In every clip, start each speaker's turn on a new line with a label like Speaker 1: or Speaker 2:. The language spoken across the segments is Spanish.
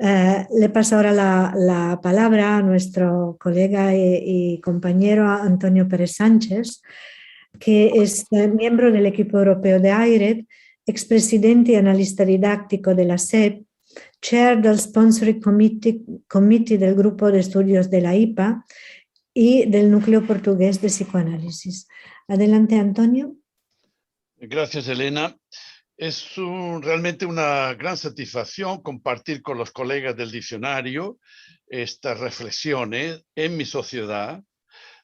Speaker 1: Le paso ahora la palabra a nuestro colega y compañero Antonio Pérez Sánchez, que es miembro del equipo europeo de AIRED, expresidente y analista didáctico de la SEP, chair del Sponsoring Committee del Grupo de Estudios de la IPA y del Núcleo Portugués de Psicoanálisis. Adelante, Antonio.
Speaker 2: Gracias, Elena. Es realmente una gran satisfacción compartir con los colegas del diccionario estas reflexiones en mi sociedad,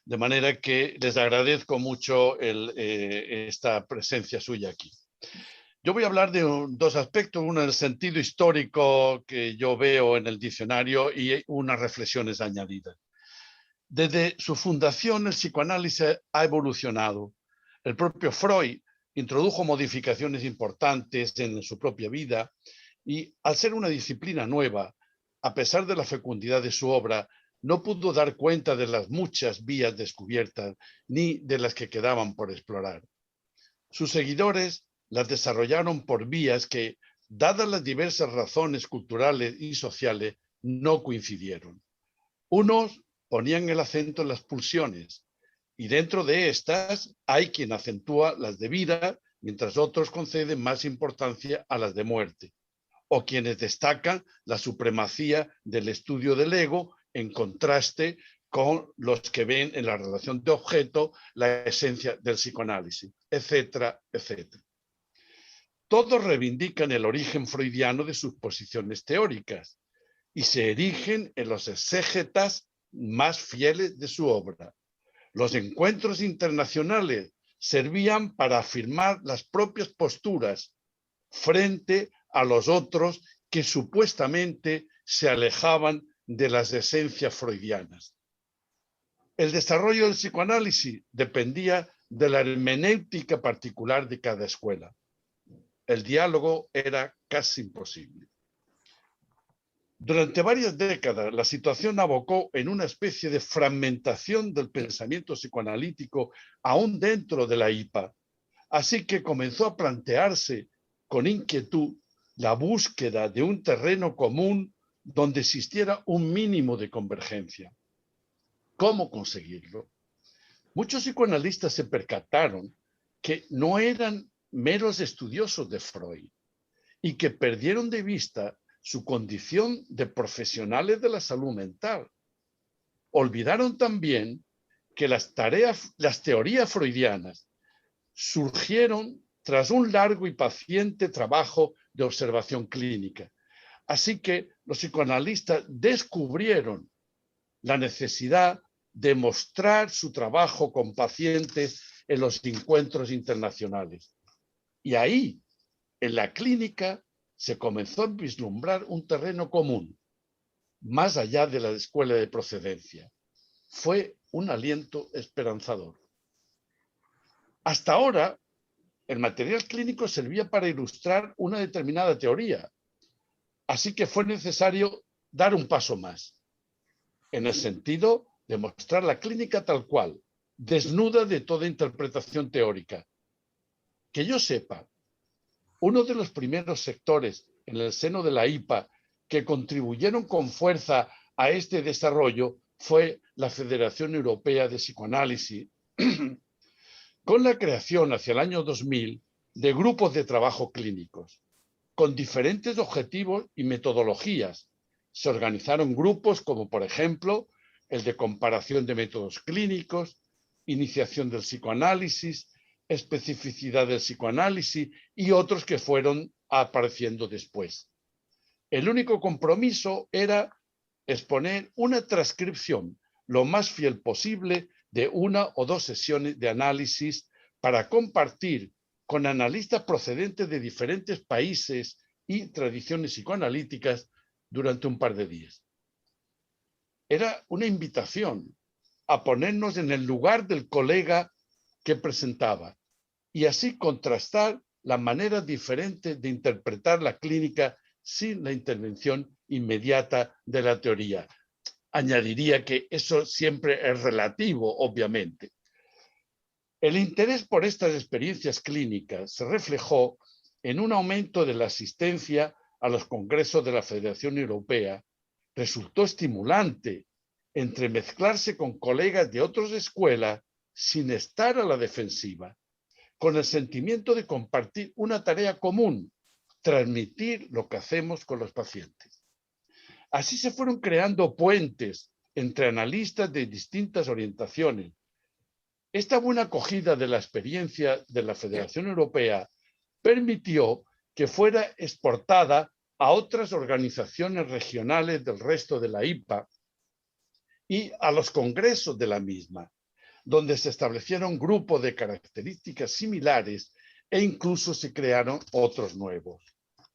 Speaker 2: de manera que les agradezco mucho esta presencia suya aquí. Yo voy a hablar de dos aspectos, uno en el sentido histórico que yo veo en el diccionario y unas reflexiones añadidas. Desde su fundación, el psicoanálisis ha evolucionado. El propio Freud introdujo modificaciones importantes en su propia vida y, al ser una disciplina nueva, a pesar de la fecundidad de su obra, no pudo dar cuenta de las muchas vías descubiertas ni de las que quedaban por explorar. Sus seguidores las desarrollaron por vías que, dadas las diversas razones culturales y sociales, no coincidieron. Unos ponían el acento en las pulsiones, y dentro de estas hay quien acentúa las de vida, mientras otros conceden más importancia a las de muerte, o quienes destacan la supremacía del estudio del ego en contraste con los que ven en la relación de objeto la esencia del psicoanálisis, etcétera, etcétera. Todos reivindican el origen freudiano de sus posiciones teóricas y se erigen en los exégetas más fieles de su obra. Los encuentros internacionales servían para afirmar las propias posturas frente a los otros que supuestamente se alejaban de las esencias freudianas. El desarrollo del psicoanálisis dependía de la hermenéutica particular de cada escuela. El diálogo era casi imposible. Durante varias décadas, la situación abocó en una especie de fragmentación del pensamiento psicoanalítico aún dentro de la IPA. Así que comenzó a plantearse con inquietud la búsqueda de un terreno común donde existiera un mínimo de convergencia. ¿Cómo conseguirlo? Muchos psicoanalistas se percataron que no eran meros estudiosos de Freud y que perdieron de vista su condición de profesionales de la salud mental. Olvidaron también que las teorías freudianas surgieron tras un largo y paciente trabajo de observación clínica. Así que los psicoanalistas descubrieron la necesidad de mostrar su trabajo con pacientes en los encuentros internacionales. Y ahí, en la clínica, se comenzó a vislumbrar un terreno común, más allá de la escuela de procedencia. Fue un aliento esperanzador. Hasta ahora, el material clínico servía para ilustrar una determinada teoría, así que fue necesario dar un paso más, en el sentido de mostrar la clínica tal cual, desnuda de toda interpretación teórica. Que yo sepa, uno de los primeros sectores en el seno de la IPA que contribuyeron con fuerza a este desarrollo fue la Federación Europea de Psicoanálisis, con la creación hacia el año 2000 de grupos de trabajo clínicos, con diferentes objetivos y metodologías. Se organizaron grupos como, por ejemplo, el de comparación de métodos clínicos, iniciación del psicoanálisis, especificidad del psicoanálisis y otros que fueron apareciendo después. El único compromiso era exponer una transcripción lo más fiel posible de una o dos sesiones de análisis para compartir con analistas procedentes de diferentes países y tradiciones psicoanalíticas durante un par de días. Era una invitación a ponernos en el lugar del colega que presentaba y así contrastar la manera diferente de interpretar la clínica sin la intervención inmediata de la teoría. Añadiría que eso siempre es relativo, obviamente. El interés por estas experiencias clínicas se reflejó en un aumento de la asistencia a los congresos de la Federación Europea, resultó estimulante entremezclarse con colegas de otras escuelas sin estar a la defensiva, con el sentimiento de compartir una tarea común, transmitir lo que hacemos con los pacientes. Así se fueron creando puentes entre analistas de distintas orientaciones. Esta buena acogida de la experiencia de la Federación Europea permitió que fuera exportada a otras organizaciones regionales del resto de la IPA y a los congresos de la misma, donde se establecieron grupos de características similares e incluso se crearon otros nuevos.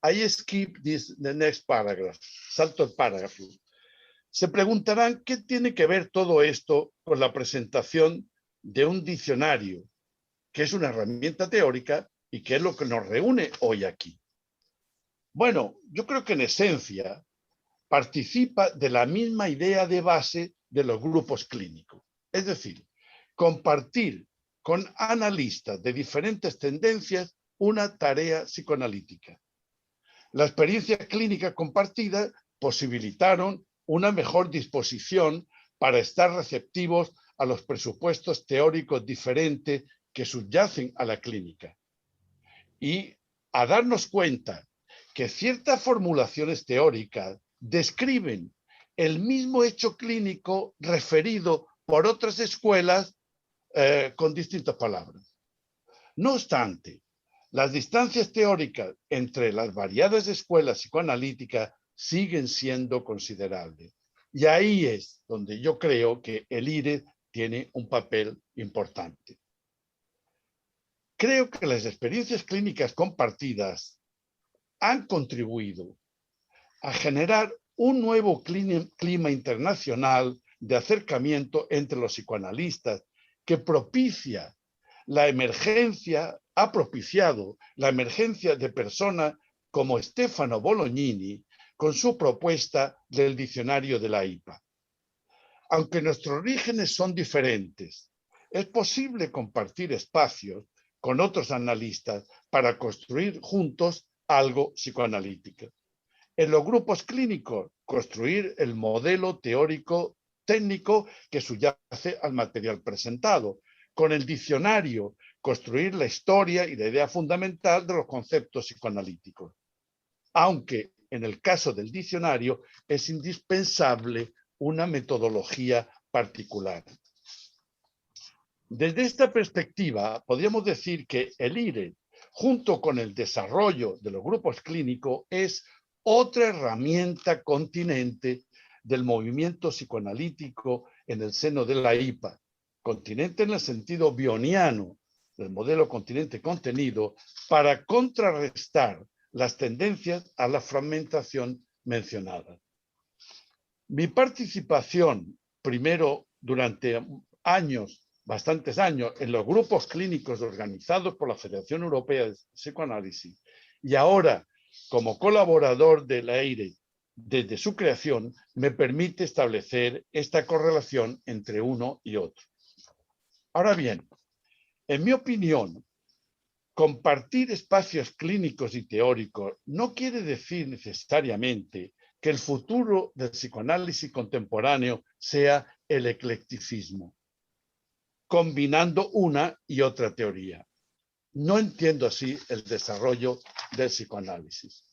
Speaker 2: I skip the next paragraph. Salto el párrafo. Se preguntarán qué tiene que ver todo esto con la presentación de un diccionario, que es una herramienta teórica y que es lo que nos reúne hoy aquí. Bueno, yo creo que en esencia participa de la misma idea de base de los grupos clínicos. Es decir, compartir con analistas de diferentes tendencias una tarea psicoanalítica. La experiencia clínica compartida posibilitaron una mejor disposición para estar receptivos a los presupuestos teóricos diferentes que subyacen a la clínica y a darnos cuenta que ciertas formulaciones teóricas describen el mismo hecho clínico referido por otras escuelas con distintas palabras. No obstante, las distancias teóricas entre las variadas escuelas psicoanalíticas siguen siendo considerables. Y ahí es donde yo creo que el IRED tiene un papel importante. Creo que las experiencias clínicas compartidas han contribuido a generar un nuevo clima internacional de acercamiento entre los psicoanalistas que ha propiciado la emergencia de personas como Stefano Bolognini con su propuesta del diccionario de la IPA. Aunque nuestros orígenes son diferentes, es posible compartir espacios con otros analistas para construir juntos algo psicoanalítico. En los grupos clínicos, construir el modelo teórico técnico que subyace al material presentado. Con el diccionario, construir la historia y la idea fundamental de los conceptos psicoanalíticos. Aunque en el caso del diccionario es indispensable una metodología particular. Desde esta perspectiva, podríamos decir que el IRED, junto con el desarrollo de los grupos clínicos, es otra herramienta continente del movimiento psicoanalítico en el seno de la IPA, continente en el sentido bioniano del modelo continente-contenido, para contrarrestar las tendencias a la fragmentación mencionada. Mi participación, primero durante bastantes años, en los grupos clínicos organizados por la Federación Europea de Psicoanálisis, y ahora como colaborador de la EIRE desde su creación, me permite establecer esta correlación entre uno y otro. Ahora bien, en mi opinión, compartir espacios clínicos y teóricos no quiere decir necesariamente que el futuro del psicoanálisis contemporáneo sea el eclecticismo, combinando una y otra teoría. No entiendo así el desarrollo del psicoanálisis.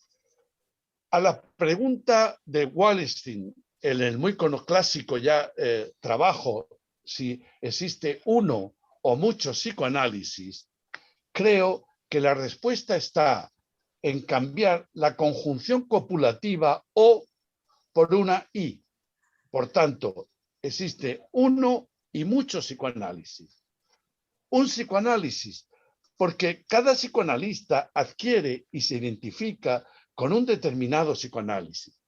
Speaker 2: A la pregunta de Wallerstein, en el muy clásico ya trabajo, si existe uno o muchos psicoanálisis, creo que la respuesta está en cambiar la conjunción copulativa o por una i. Por tanto, existe uno y muchos psicoanálisis. Un psicoanálisis, porque cada psicoanalista adquiere y se identifica con un determinado psicoanálisis,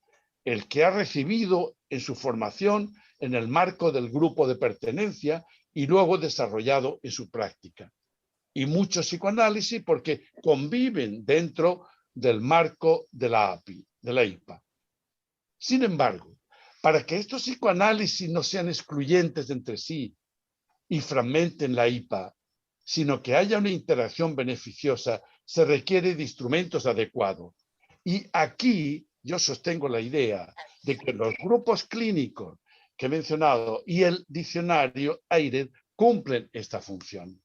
Speaker 2: el que ha recibido en su formación en el marco del grupo de pertenencia y luego desarrollado en su práctica. Y muchos psicoanálisis porque conviven dentro del marco de la API, de la IPA. Sin embargo, para que estos psicoanálisis no sean excluyentes entre sí y fragmenten la IPA, sino que haya una interacción beneficiosa, se requiere de instrumentos adecuados, Y aquí yo sostengo la idea de que los grupos clínicos que he mencionado y el diccionario AIRED cumplen esta función.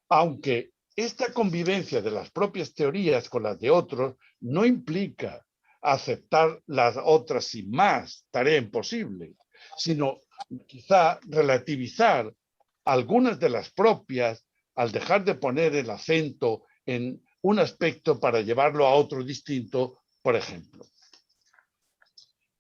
Speaker 2: Aunque esta convivencia de las propias teorías con las de otros no implica aceptar las otras sin más, tarea imposible, sino quizá relativizar algunas de las propias al dejar de poner el acento en un aspecto para llevarlo a otro distinto, por ejemplo.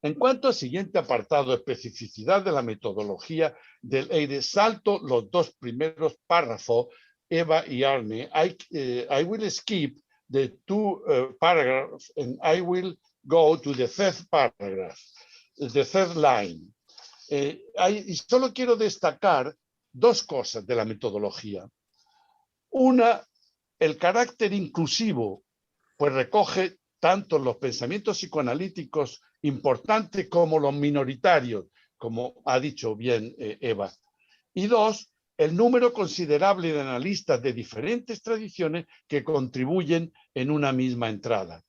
Speaker 2: En cuanto al siguiente apartado, especificidad de la metodología del EIRE, salto los dos primeros párrafos, Eva y Arne. I will skip the two paragraphs and I will go to the third paragraph, the third line. Y solo quiero destacar dos cosas de la metodología. Una, el carácter inclusivo, pues recoge tanto los pensamientos psicoanalíticos importantes como los minoritarios, como ha dicho bien Eva. Y dos, el número considerable de analistas de diferentes tradiciones que contribuyen en una misma entrada.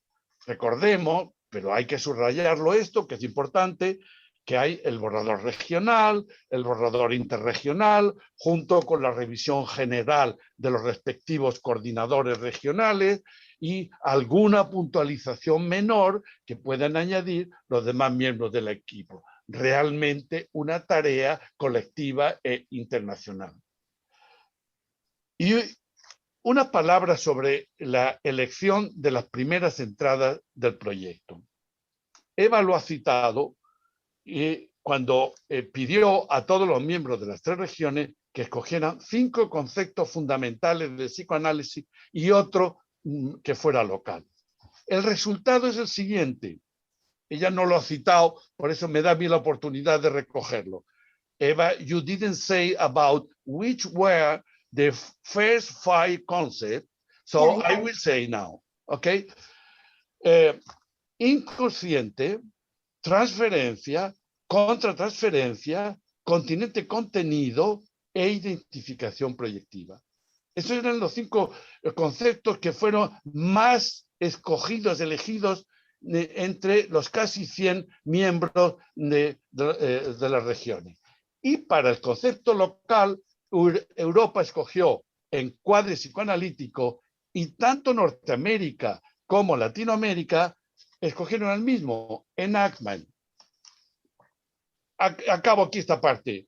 Speaker 2: Recordemos, pero hay que subrayarlo esto, que es importante, que hay el borrador regional, el borrador interregional, junto con la revisión general de los respectivos coordinadores regionales y alguna puntualización menor que puedan añadir los demás miembros del equipo. Realmente una tarea colectiva e internacional. Y una palabra sobre la elección de las primeras entradas del proyecto. Eva lo ha citado cuando pidió a todos los miembros de las tres regiones que escogieran 5 conceptos fundamentales del psicoanálisis y otro que fuera local. El resultado es el siguiente. Ella no lo ha citado, por eso me da a mí la oportunidad de recogerlo. Eva, you didn't say about which were the first 5 concepts, so I will say now, okay? Inconsciente, transferencia, contratransferencia, continente contenido e identificación proyectiva. Esos eran los 5 conceptos que fueron más escogidos, elegidos entre los casi 100 miembros de las regiones. Y para el concepto local, Europa escogió encuadre psicoanalítico y tanto Norteamérica como Latinoamérica escogieron el mismo, enactment. Acabo aquí esta parte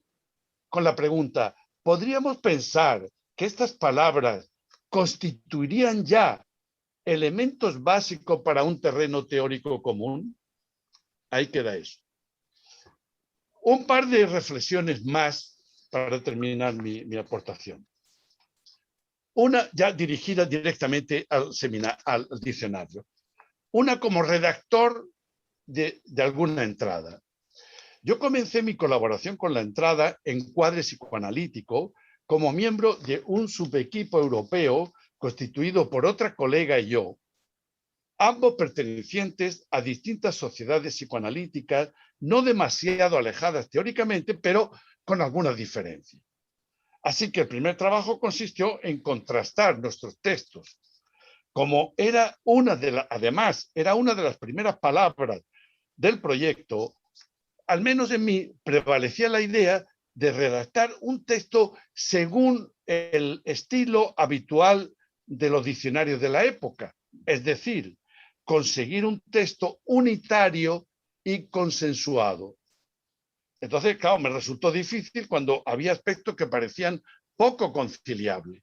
Speaker 2: con la pregunta, ¿podríamos pensar que estas palabras constituirían ya elementos básicos para un terreno teórico común? Ahí queda eso. Un par de reflexiones más para terminar mi aportación. Una ya dirigida directamente al diccionario. Una como redactor de alguna entrada. Yo comencé mi colaboración con la entrada Encuadre Psicoanalítico como miembro de un subequipo europeo constituido por otra colega y yo, ambos pertenecientes a distintas sociedades psicoanalíticas no demasiado alejadas teóricamente, pero con algunas diferencias. Así que el primer trabajo consistió en contrastar nuestros textos. Como además era una de las primeras palabras del proyecto, al menos en mí prevalecía la idea de redactar un texto según el estilo habitual de los diccionarios de la época, es decir, conseguir un texto unitario y consensuado. Entonces, claro, me resultó difícil cuando había aspectos que parecían poco conciliables.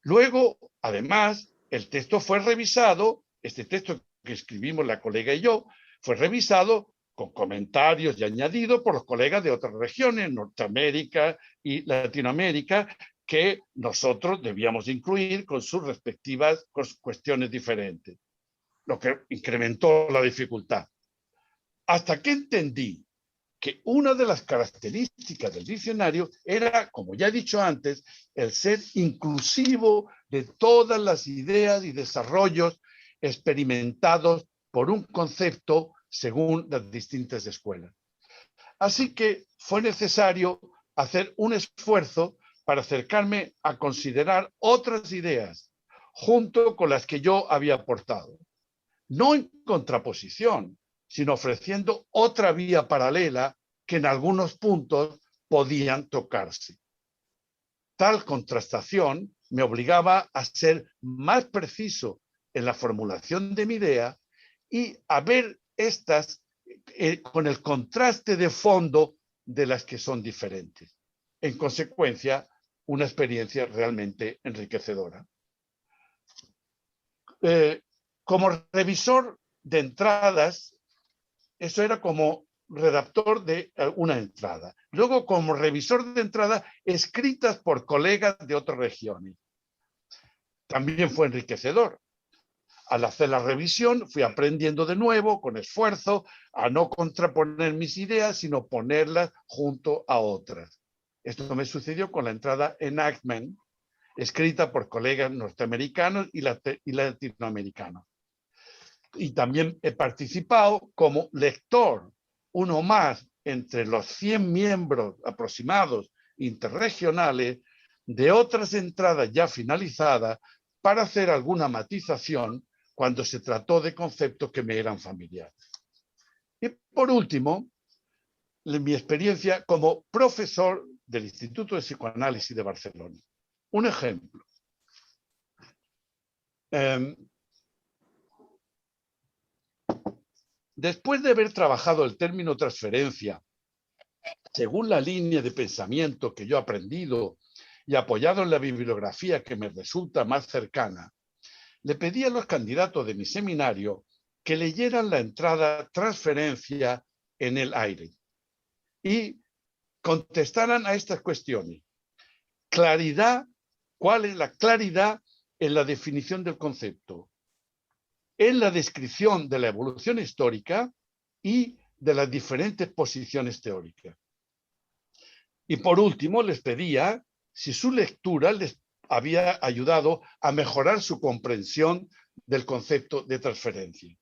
Speaker 2: Luego, además, el texto fue revisado, este texto que escribimos la colega y yo, fue revisado con comentarios y añadido por los colegas de otras regiones, Norteamérica y Latinoamérica, que nosotros debíamos incluir con sus respectivas cuestiones diferentes, lo que incrementó la dificultad. Hasta que entendí que una de las características del diccionario era, como ya he dicho antes, el ser inclusivo de todas las ideas y desarrollos experimentados por un concepto según las distintas escuelas. Así que fue necesario hacer un esfuerzo para acercarme a considerar otras ideas junto con las que yo había aportado. no en contraposición, sino ofreciendo otra vía paralela que en algunos puntos podían tocarse. Tal contrastación me obligaba a ser más preciso en la formulación de mi idea y a ver estas con el contraste de fondo de las que son diferentes. En consecuencia, una experiencia realmente enriquecedora. Como revisor de entradas, eso era como redactor de una entrada. Luego, como revisor de entrada escritas por colegas de otras regiones. También fue enriquecedor. Al hacer la revisión, fui aprendiendo de nuevo, con esfuerzo, a no contraponer mis ideas, sino ponerlas junto a otras. Esto me sucedió con la entrada Enactment, escrita por colegas norteamericanos y latinoamericanos. Y también he participado como lector, uno más entre los 100 miembros aproximados interregionales de otras entradas ya finalizadas para hacer alguna matización cuando se trató de conceptos que me eran familiares. Y por último, mi experiencia como profesor del Instituto de Psicoanálisis de Barcelona. Un ejemplo. Después de haber trabajado el término transferencia, según la línea de pensamiento que yo he aprendido y apoyado en la bibliografía que me resulta más cercana, le pedí a los candidatos de mi seminario que leyeran la entrada transferencia en el aire y contestaran a estas cuestiones. Claridad, ¿cuál es la claridad en la definición del concepto? En la descripción de la evolución histórica y de las diferentes posiciones teóricas. Y por último, les pedía si su lectura les había ayudado a mejorar su comprensión del concepto de transferencia.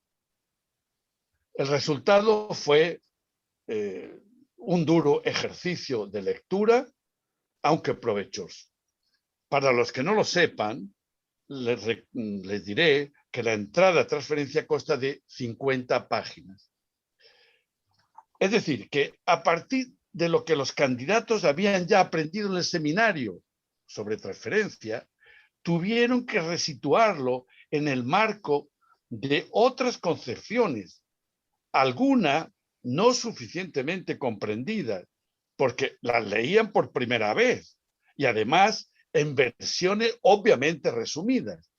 Speaker 2: El resultado fue un duro ejercicio de lectura, aunque provechoso. Para los que no lo sepan, les diré que la entrada a transferencia consta de 50 páginas. Es decir, que a partir de lo que los candidatos habían ya aprendido en el seminario sobre transferencia, tuvieron que resituarlo en el marco de otras concepciones, algunas no suficientemente comprendidas, porque las leían por primera vez y además en versiones obviamente resumidas.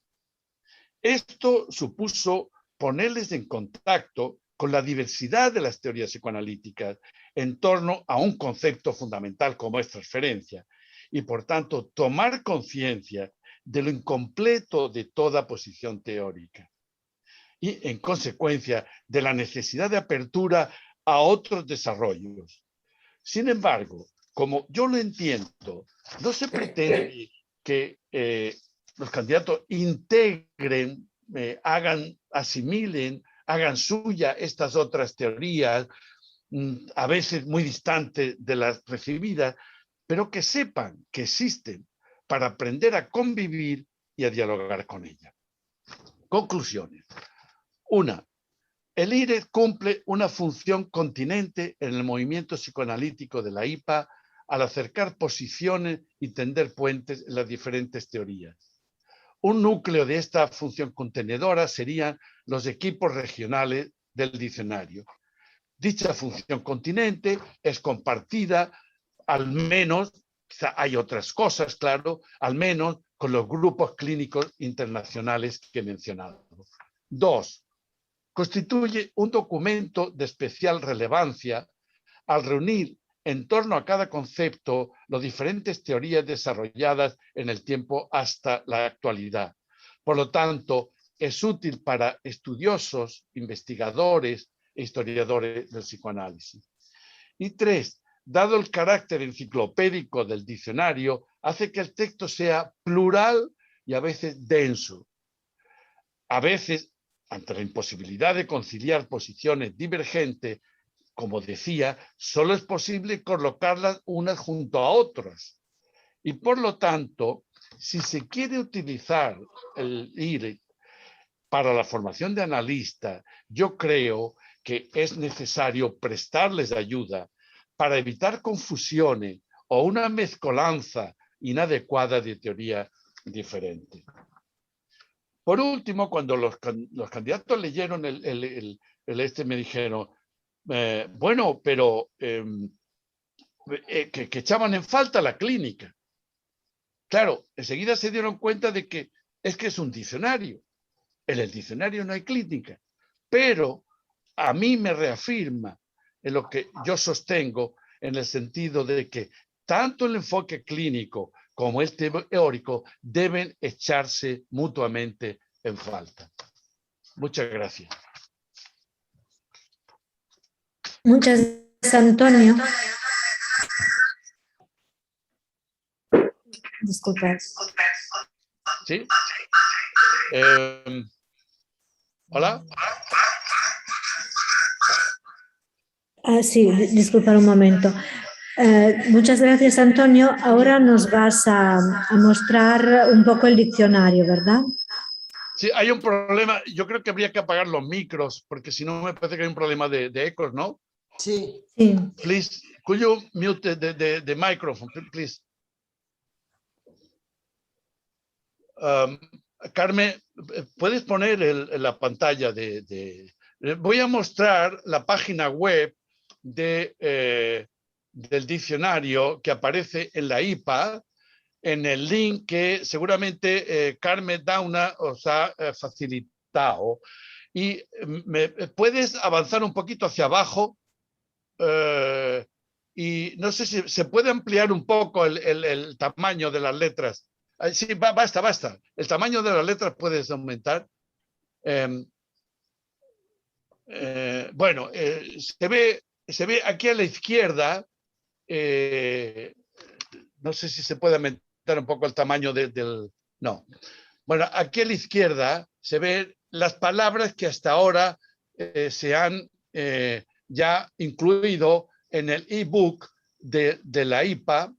Speaker 2: Esto supuso ponerles en contacto con la diversidad de las teorías psicoanalíticas en torno a un concepto fundamental como es transferencia y, por tanto, tomar conciencia de lo incompleto de toda posición teórica y, en consecuencia, de la necesidad de apertura a otros desarrollos. Sin embargo, como yo lo entiendo, no se pretende que los candidatos integren, asimilen, hagan suya estas otras teorías, a veces muy distantes de las recibidas, pero que sepan que existen para aprender a convivir y a dialogar con ellas. Conclusiones. Una, el IRED cumple una función continente en el movimiento psicoanalítico de la IPA al acercar posiciones y tender puentes en las diferentes teorías. Un núcleo de esta función contenedora serían los equipos regionales del diccionario. Dicha función continente es compartida, al menos, quizá hay otras cosas, claro, al menos con los grupos clínicos internacionales que he mencionado. Dos, constituye un documento de especial relevancia al reunir en torno a cada concepto las diferentes teorías desarrolladas en el tiempo hasta la actualidad. Por lo tanto, es útil para estudiosos, investigadores e historiadores del psicoanálisis. Y tres, dado el carácter enciclopédico del diccionario, hace que el texto sea plural y a veces denso. A veces, ante la imposibilidad de conciliar posiciones divergentes, como decía, solo es posible colocarlas unas junto a otras. Y por lo tanto, si se quiere utilizar el IRED para la formación de analista, yo creo que es necesario prestarles ayuda para evitar confusiones o una mezcolanza inadecuada de teoría diferente. Por último, cuando los candidatos leyeron me dijeron, bueno, pero que echaban en falta la clínica. Claro, enseguida se dieron cuenta de que es un diccionario. En el diccionario no hay clínica, pero a mí me reafirma en lo que yo sostengo en el sentido de que tanto el enfoque clínico como el teórico deben echarse mutuamente en falta. Muchas gracias.
Speaker 1: Muchas gracias, Antonio. Disculpa.
Speaker 2: ¿Sí? ¿Hola?
Speaker 1: Sí, disculpa un momento. Muchas gracias, Antonio. Ahora nos vas a mostrar un poco el diccionario, ¿verdad?
Speaker 2: Sí, hay un problema. Yo creo que habría que apagar los micros, porque si no me parece que hay un problema de ecos, ¿no?
Speaker 3: Sí.
Speaker 1: Sí.
Speaker 2: Please, could you mute the microphone, please? Carmen, ¿puedes poner la pantalla voy a mostrar la página web del diccionario que aparece en la IPA, en el link que seguramente Carmen Dauna os ha facilitado. Y puedes avanzar un poquito hacia abajo y no sé si se puede ampliar un poco el tamaño de las letras. Sí, basta. El tamaño de las letras puedes aumentar. Bueno, se ve aquí a la izquierda. No sé si se puede aumentar un poco el tamaño del... No. Bueno, aquí a la izquierda se ven las palabras que hasta ahora se han ya incluido en el ebook de la IPA,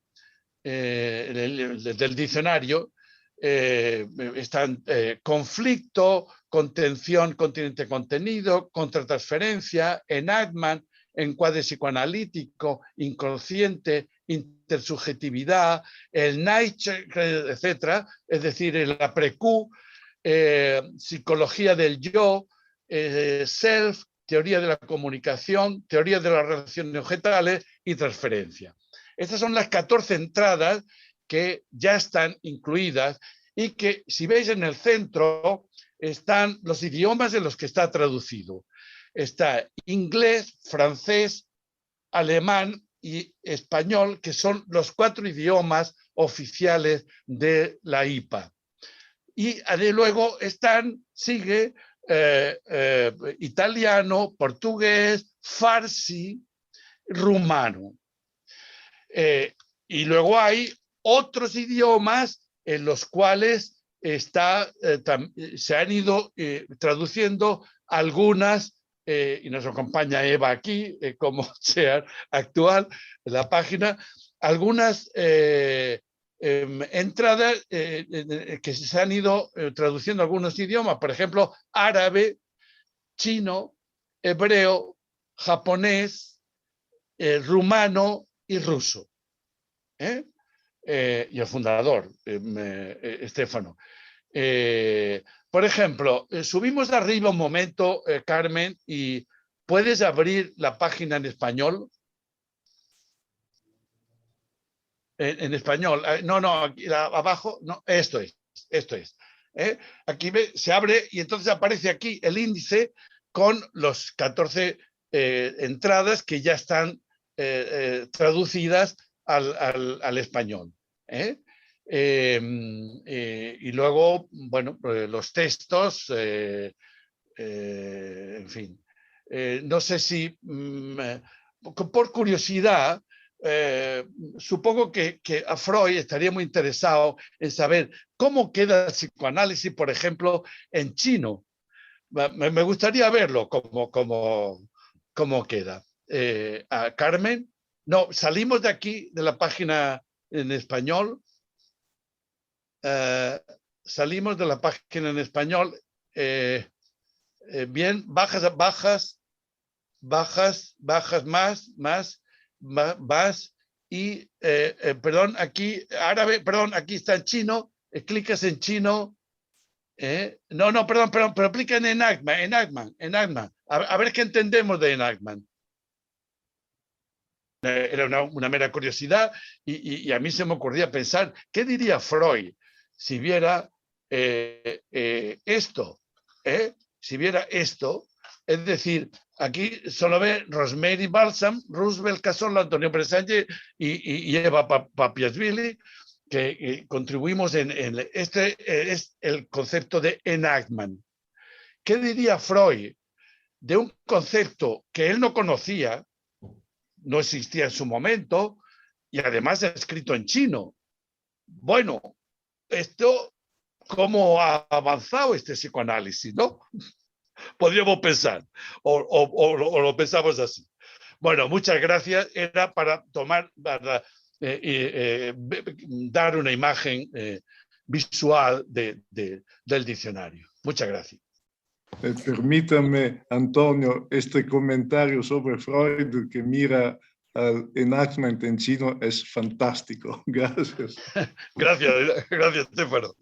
Speaker 2: del diccionario. Están conflicto, contención, continente, contenido, contratransferencia, enactment, encuadre psicoanalítico, inconsciente, intersubjetividad, el nature, etcétera, es decir, la pre-Q, psicología del yo, self, teoría de la comunicación, teoría de las relaciones objetales y transferencia. Estas son las 14 entradas que ya están incluidas y que, si veis en el centro, están los idiomas en los que está traducido. Está inglés, francés, alemán y español, que son los 4 idiomas oficiales de la IPA. Y luego sigue italiano, portugués, farsi, rumano. Y luego hay otros idiomas en los cuales se han ido traduciendo algunas, y nos acompaña Eva aquí como chair actual en la página, algunas entradas que se han ido traduciendo algunos idiomas, por ejemplo, árabe, chino, hebreo, japonés, rumano y ruso. Y el fundador, Estefano. Por ejemplo, subimos arriba un momento, Carmen, y ¿puedes abrir la página en español? En español. No, aquí abajo, no, esto es. Aquí se abre y entonces aparece aquí el índice con los 14 entradas que ya están traducidas al español. Y luego, bueno, los textos, en fin. No sé si, por curiosidad, supongo que a Freud estaría muy interesado en saber cómo queda el psicoanálisis, por ejemplo, en chino. Me gustaría verlo, cómo queda. A Carmen, no, salimos de aquí, de la página en español. Salimos de la página en español Bien, bajas, más. Y, perdón, aquí, árabe, perdón, aquí está en chino. Clicas en chino. No, perdón, pero aplica en Enactman. A ver qué entendemos de Enactman. Era una mera curiosidad y a mí se me ocurría pensar, ¿qué diría Freud si viera esto? Si viera esto, es decir, aquí solo ve Rosemary Balsam, Roosevelt Cazorla, Antonio Pérez Sánchez y Eva Papiasvili, que contribuimos en este es el concepto de Enactment. ¿Qué diría Freud de un concepto que él no conocía, no existía en su momento y además escrito en chino? Bueno, esto, ¿cómo ha avanzado este psicoanálisis, no? Podríamos pensar, o lo pensamos así. Bueno, muchas gracias. Era para dar una imagen visual del diccionario. Muchas gracias.
Speaker 3: Permítame, Antonio, este comentario sobre Freud que mira al enactment en chino es fantástico. Gracias.
Speaker 2: Gracias, Stefano.